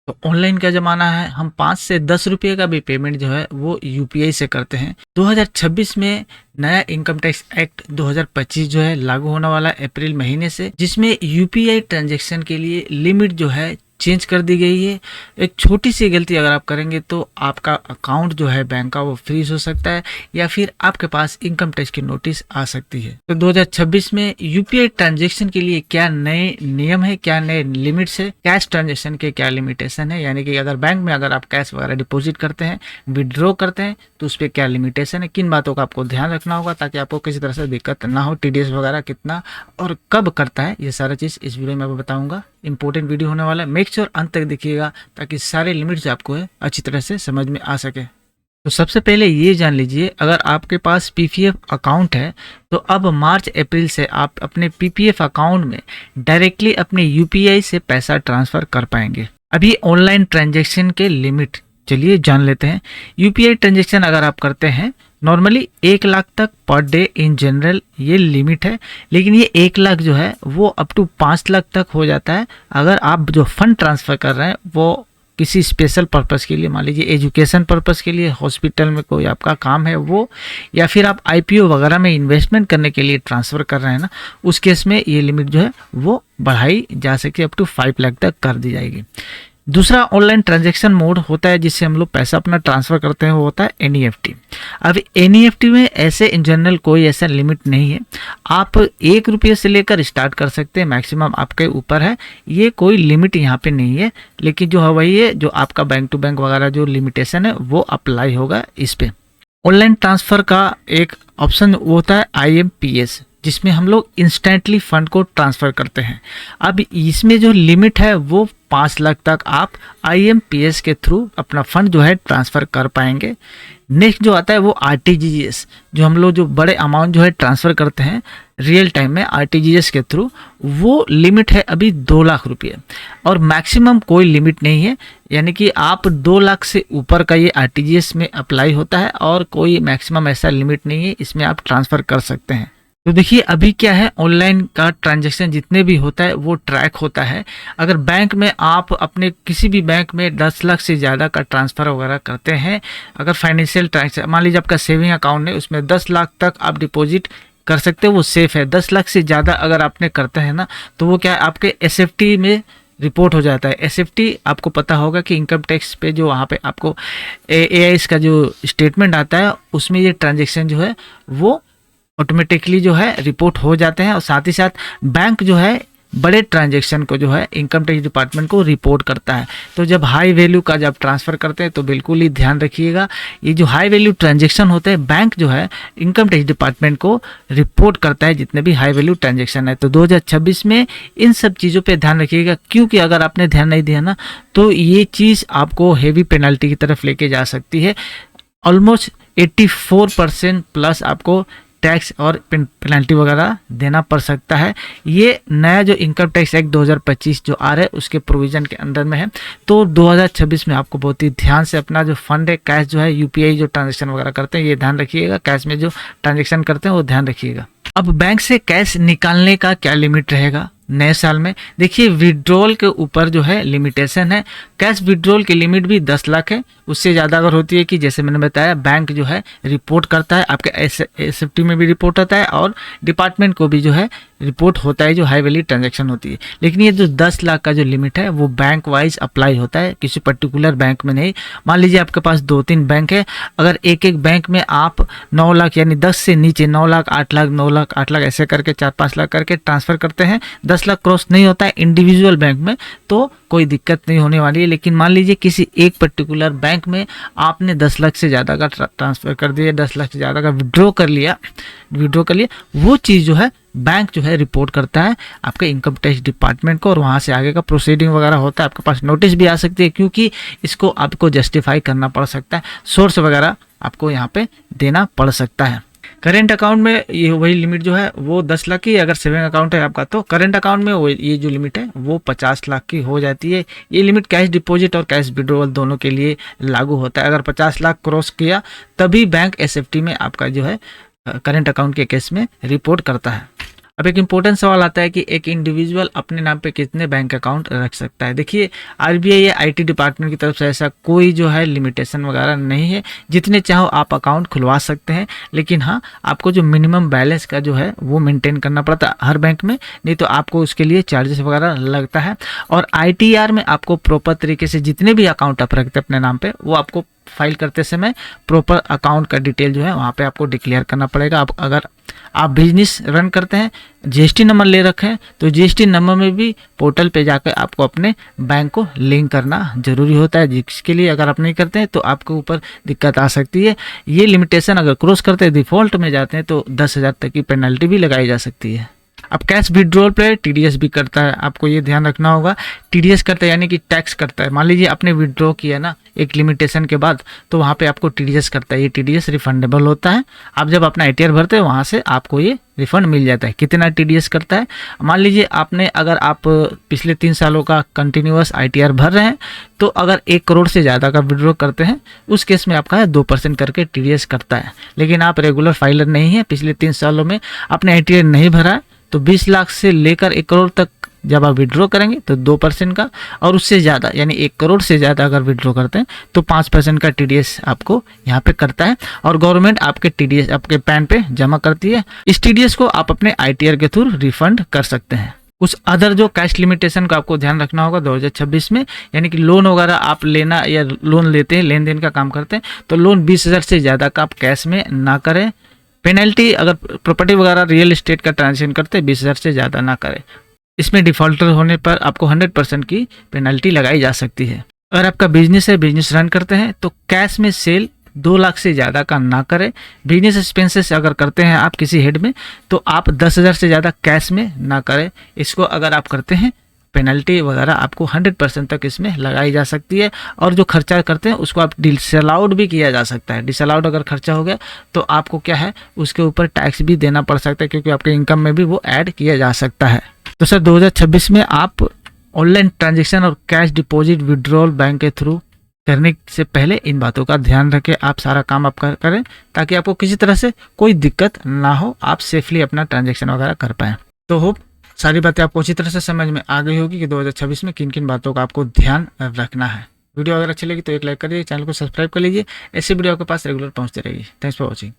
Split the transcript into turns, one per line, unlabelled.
तो ऑनलाइन का ज़माना है, हम 5 से 10 रुपये का भी पेमेंट जो है वो यूपीआई से करते हैं। 2026 में नया इनकम टैक्स एक्ट 2025 जो है लागू होने वाला है अप्रैल महीने से, जिसमें यूपीआई ट्रांजैक्शन के लिए लिमिट जो है चेंज कर दी गई है। एक छोटी सी गलती अगर आप करेंगे तो आपका अकाउंट जो है बैंक का वो फ्रीज हो सकता है, या फिर आपके पास इनकम टैक्स की नोटिस आ सकती है। तो 2026 में यूपीआई ट्रांजैक्शन के लिए क्या नए नियम है, क्या नए लिमिट्स है, कैश ट्रांजैक्शन के क्या लिमिटेशन है, यानी कि अगर बैंक में अगर आप कैश वगैरह डिपॉजिट करते हैं, विड्रॉ करते हैं, तो उस पर क्या लिमिटेशन है, किन बातों का आपको ध्यान रखना होगा ताकि आपको किसी तरह से दिक्कत ना हो, टीडीएस वगैरह कितना और कब करता है, ये सारा चीज़ इस वीडियो में आपको बताऊंगा। इंपॉर्टेंट वीडियो होने वाला है, मेक श्योर अंत तक देखिएगा ताकि सारे लिमिट्स आपको है अच्छी तरह से समझ में आ सके। तो सबसे पहले ये जान लीजिए, अगर आपके पास पीपीएफ अकाउंट है तो अब मार्च अप्रैल से आप अपने पीपीएफ अकाउंट में डायरेक्टली अपने यूपीआई से पैसा ट्रांसफर कर पाएंगे। अभी ऑनलाइन ट्रांजैक्शन के लिमिट चलिए जान लेते हैं। यूपीआई ट्रांजैक्शन अगर आप करते हैं नॉर्मली 1 लाख तक पर डे इन जनरल ये लिमिट है, लेकिन ये 1 लाख जो है वो अप टू 5 लाख तक हो जाता है अगर आप जो फंड ट्रांसफ़र कर रहे हैं वो किसी स्पेशल पर्पस के लिए, मान लीजिए एजुकेशन पर्पस के लिए, हॉस्पिटल में कोई आपका काम है वो, या फिर आप आईपीओ वगैरह में इन्वेस्टमेंट करने के लिए ट्रांसफ़र कर रहे हैं ना, उस केस में ये लिमिट जो है वो बढ़ाई जा सकती है, अप टू 5 लाख तक कर दी जाएगी। दूसरा ऑनलाइन ट्रांजैक्शन मोड होता है जिससे हम लोग पैसा अपना ट्रांसफ़र करते हैं, वो होता है एनईएफटी। अब एनईएफटी में ऐसे इन जनरल कोई ऐसा लिमिट नहीं है, आप 1 रुपये से लेकर स्टार्ट कर सकते हैं, मैक्सिमम आपके ऊपर है, ये कोई लिमिट यहाँ पे नहीं है। लेकिन जो है वही है, जो आपका बैंक टू बैंक वगैरह जो लिमिटेशन है वो अप्लाई होगा इस पर। ऑनलाइन ट्रांसफ़र का एक ऑप्शन वो होता है आईएमपीएस, जिसमें हम लोग इंस्टेंटली फंड को ट्रांसफ़र करते हैं। अब इसमें जो लिमिट है वो 5 लाख तक आप आईएमपीएस के थ्रू अपना फंड जो है ट्रांसफ़र कर पाएंगे। नेक्स्ट जो आता है वो आरटीजीएस, जो हम लोग जो बड़े अमाउंट जो है ट्रांसफ़र करते हैं रियल टाइम में आरटीजीएस के थ्रू, वो लिमिट है अभी 2 लाख रुपये और मैक्सिमम कोई लिमिट नहीं है, यानी कि आप 2 लाख से ऊपर का ये आरटीजीएस में अप्लाई होता है और कोई मैक्सिमम ऐसा लिमिट नहीं है, इसमें आप ट्रांसफ़र कर सकते हैं। तो देखिए अभी क्या है, ऑनलाइन का ट्रांजैक्शन जितने भी होता है वो ट्रैक होता है। अगर बैंक में आप अपने किसी भी बैंक में 10 लाख से ज़्यादा का ट्रांसफ़र वगैरह करते हैं, अगर फाइनेंशियल ट्रांजैक्शन मान लीजिए आपका सेविंग अकाउंट है उसमें 10 लाख तक आप डिपॉजिट कर सकते हो, वो सेफ़ है। 10 लाख से ज़्यादा अगर आपने करते हैं ना, तो वो क्या है आपके एसएफटी में रिपोर्ट हो जाता है। एसएफटी आपको पता होगा कि इनकम टैक्स पे जो वहाँ पे आपको एआईएस का जो स्टेटमेंट आता है उसमें ये ट्रांजैक्शन जो है वो ऑटोमेटिकली जो है रिपोर्ट हो जाते हैं, और साथ ही साथ बैंक जो है बड़े ट्रांजैक्शन को जो है इनकम टैक्स डिपार्टमेंट को रिपोर्ट करता है। तो जब हाई वैल्यू का जब ट्रांसफ़र करते हैं तो बिल्कुल ही ध्यान रखिएगा, ये जो हाई वैल्यू ट्रांजैक्शन होते हैं बैंक जो है इनकम टैक्स डिपार्टमेंट को रिपोर्ट करता है जितने भी हाई वैल्यू ट्रांजैक्शन है। तो 2026 में इन सब चीज़ों पर ध्यान रखिएगा, क्योंकि अगर आपने ध्यान नहीं दिया ना तो ये चीज़ आपको हेवी पेनल्टी की तरफ लेके जा सकती है। ऑलमोस्ट 84% प्लस आपको टैक्स और पेनल्टी वगैरह देना पड़ सकता है। ये नया जो इनकम टैक्स एक्ट 2025 जो आ रहा है उसके प्रोविज़न के अंदर में है। तो 2026 में आपको बहुत ही ध्यान से अपना जो फंड है, कैश जो है, यूपीआई जो ट्रांजैक्शन वगैरह करते हैं ये ध्यान रखिएगा, कैश में जो ट्रांजैक्शन करते हैं वो ध्यान रखिएगा। अब बैंक से कैश निकालने का क्या लिमिट रहेगा नए साल में? देखिए विड्रॉल के ऊपर जो है लिमिटेशन है, कैश विड्रॉल की लिमिट भी 10 लाख है, उससे ज़्यादा अगर होती है कि जैसे मैंने बताया बैंक जो है रिपोर्ट करता है, आपके एसएफटी में भी रिपोर्ट होता है और डिपार्टमेंट को भी जो है रिपोर्ट होता है जो हाई वैल्यू ट्रांजैक्शन होती है। लेकिन ये जो 10 लाख का जो लिमिट है वो बैंक वाइज अप्लाई होता है, किसी पर्टिकुलर बैंक में नहीं। मान लीजिए आपके पास 2-3 बैंक है, अगर एक एक बैंक में आप 9 लाख यानी 10 से नीचे 9 लाख 8 लाख 9 लाख 8 लाख ऐसे करके 4-5 लाख करके ट्रांसफ़र करते हैं, 10 लाख क्रॉस नहीं होता है इंडिविजुअल बैंक में, तो कोई दिक्कत नहीं होने वाली है। लेकिन मान लीजिए किसी एक पर्टिकुलर बैंक में आपने 10 लाख से ज़्यादा का ट्रांसफ़र कर दिया, 10 लाख से ज़्यादा का विड्रॉ कर लिया, वो चीज़ जो है बैंक जो है रिपोर्ट करता है आपके इनकम टैक्स डिपार्टमेंट को, और वहाँ से आगे का प्रोसीडिंग वगैरह होता है। आपके पास नोटिस भी आ सकती है, क्योंकि इसको आपको जस्टिफाई करना पड़ सकता है, सोर्स वगैरह आपको यहाँ पे देना पड़ सकता है। करेंट अकाउंट में ये वही लिमिट जो है वो 10 लाख की, अगर सेविंग अकाउंट है आपका तो करेंट अकाउंट में वो ये जो लिमिट है वो 50 लाख की हो जाती है। ये लिमिट कैश डिपॉजिट और कैश विड्रॉवल दोनों के लिए लागू होता है। अगर 50 लाख क्रॉस किया तभी बैंक एसएफटी में आपका जो है करेंट अकाउंट के केस में रिपोर्ट करता है। अब एक इम्पोर्टेंट सवाल आता है कि एक इंडिविजुअल अपने नाम पे कितने बैंक अकाउंट रख सकता है। देखिए आरबीआई या आईटी डिपार्टमेंट की तरफ से ऐसा कोई जो है लिमिटेशन वगैरह नहीं है, जितने चाहो आप अकाउंट खुलवा सकते हैं। लेकिन हाँ, आपको जो मिनिमम बैलेंस का जो है वो मेंटेन करना पड़ता है हर बैंक में, नहीं तो आपको उसके लिए चार्जेस वगैरह लगता है। और आईटीआर में आपको प्रॉपर तरीके से जितने भी अकाउंट आप रखते हैं अपने नाम पे, वो आपको फाइल करते समय प्रॉपर अकाउंट का डिटेल जो है वहाँ पे आपको डिक्लेयर करना पड़ेगा। आप अगर आप बिजनेस रन करते हैं, जीएसटी नंबर ले रखे हैं, तो जीएसटी नंबर में भी पोर्टल पे जाकर आपको अपने बैंक को लिंक करना जरूरी होता है, जिसके लिए अगर आप नहीं करते हैं तो आपके ऊपर दिक्कत आ सकती है। ये लिमिटेशन अगर क्रॉस करते हैं, डिफॉल्ट में जाते हैं, तो 10,000 तक की पेनल्टी भी लगाई जा सकती है। अब कैश विड्रॉल पे टीडीएस भी करता है, आपको ये ध्यान रखना होगा। टीडीएस करता है यानी कि टैक्स करता है। मान लीजिए आपने विड्रॉ किया ना एक लिमिटेशन के बाद, तो वहाँ पे आपको टीडीएस करता है। ये टीडीएस रिफंडेबल होता है। आप जब अपना आईटीआर भरते हैं वहाँ से आपको ये रिफंड मिल जाता है। कितना टीडीएस करता है, मान लीजिए आपने अगर आप पिछले 3 सालों का कंटिन्यूअस आईटीआर भर रहे हैं, तो अगर 1 करोड़ से ज़्यादा का विड्रॉ करते हैं, उस केस में आपका 2% करके टीडीएस करता है। लेकिन आप रेगुलर फाइलर नहीं है, पिछले 3 सालों में आपने आईटीआर नहीं भरा है, तो 20 लाख से लेकर 1 करोड़ तक जब आप विड्रॉ करेंगे तो 2% का, और उससे ज़्यादा यानी 1 करोड़ से ज़्यादा अगर विड्रॉ करते हैं तो 5% का टीडीएस आपको यहाँ पे करता है। और गवर्नमेंट आपके टीडीएस आपके पैन पे जमा करती है। इस टीडीएस को आप अपने आईटीआर के थ्रू रिफंड कर सकते हैं। कुछ अदर जो कैश लिमिटेशन का आपको ध्यान रखना होगा 2026 में, यानी कि लोन वगैरह आप लेना या लोन लेते हैं, लेन देन का काम करते हैं, तो लोन 20,000 से ज़्यादा का आप कैश में ना करें। पेनल्टी अगर प्रॉपर्टी वगैरह रियल एस्टेट का ट्रांजेक्शन करते हैं 20,000 से ज़्यादा ना करें। इसमें डिफॉल्टर होने पर आपको 100% की पेनल्टी लगाई जा सकती है। अगर आपका बिजनेस है, बिजनेस रन करते हैं, तो कैश में सेल 2 लाख से ज़्यादा का ना करें। बिजनेस एक्सपेंसेस अगर करते हैं आप किसी हेड में, तो आप 10,000 से ज़्यादा कैश में ना करें। इसको अगर आप करते हैं, पेनल्टी वगैरह आपको 100% तक इसमें लगाई जा सकती है। और जो खर्चा करते हैं उसको आप डिसअलाउड भी किया जा सकता है। डिसअलाउड अगर खर्चा हो गया तो आपको क्या है, उसके ऊपर टैक्स भी देना पड़ सकता है, क्योंकि आपके इनकम में भी वो ऐड किया जा सकता है। तो सर 2026 में आप ऑनलाइन ट्रांजेक्शन और कैश डिपॉजिट विड्रॉल बैंक के थ्रू करने से पहले इन बातों का ध्यान रखें। आप सारा काम आप करें ताकि आपको किसी तरह से कोई दिक्कत ना हो, आप सेफली अपना ट्रांजेक्शन वगैरह कर पाएँ। तो होप सारी बातें आपको अच्छी तरह से समझ में आ गई होगी कि 2026 में किन किन बातों का आपको ध्यान रखना है। वीडियो अगर अच्छी लगी तो एक लाइक करिए, चैनल को सब्सक्राइब कर लीजिए। ऐसे वीडियो आपके पास रेगुलर पहुंचती रहेगी। Thanks for watching.